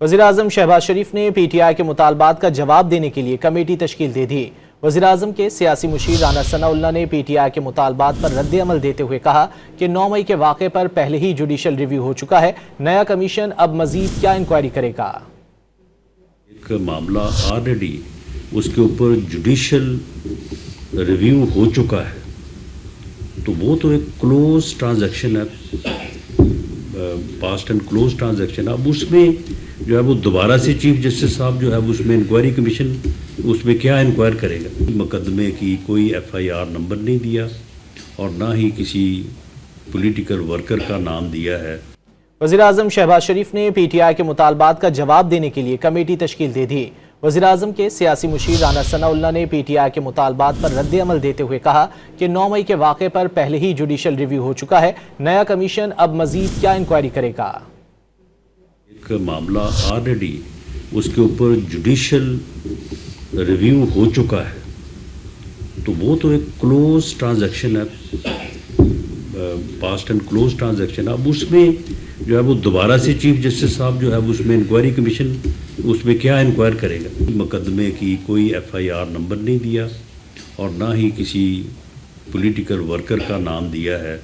वज़ीर-ए-आज़म शहबाज शरीफ ने PTI के मुतालबात का जवाब देने के लिए कमेटी तश्कील दे दी। वज़ीर-ए-आज़म के सियासी मुशीर राना सनाउल्लाह ने PTI के मुतालबात पर रद्द अमल देते हुए कहा कि 9 मई के वाक़े पर पहले ही जुडिशल रिव्यू हो चुका है, नया कमीशन अब मज़ीद क्या इंक्वायरी करेगा। एक मामला ऑलरेडी उसके ऊपर जुडिशल रिव्यू हो चुका है, तो वो तो एक क्लोज ट्रांजैक्शन है, पास्ट एंड क्लोज ट्रांजैक्शन। अब उसमें जो है वो दोबारा से चीफ जस्टिस साहब जो है उसमें इंक्वायरी कमीशन उसमें क्या इंक्वायर करेगा। मुकदमे की कोई FIR नंबर नहीं दिया और ना ही किसी पॉलिटिकल वर्कर का नाम दिया है। वज़ीर-ए-आज़म शहबाज शरीफ ने PTI के मुतालबात का जवाब देने के लिए कमेटी तश्कील दे दी। वज़ीर-ए-आज़म के सियासी मुशीर राना सनाउल्लाह ने PTI के मुतालबात पर रद्द अमल देते हुए कहा कि 9 मई के वाक़े पर पहले ही जुडिशल रिव्यू हो चुका है, नया कमीशन अब मज़ीद क्या इंक्वायरी करेगा। एक मामला ऑलरेडी उसके ऊपर जुडिशल रिव्यू हो चुका है, तो वो तो एक क्लोज ट्रांजैक्शन है, पास्ट एंड क्लोज ट्रांजैक्शन। अब उसमें जो है वो दोबारा से चीफ जस्टिस साहब जो है उसमें इंक्वायरी कमीशन उसमें क्या इंक्वायर करेगा। मुकदमे की कोई FIR नंबर नहीं दिया और ना ही किसी पॉलिटिकल वर्कर का नाम दिया है।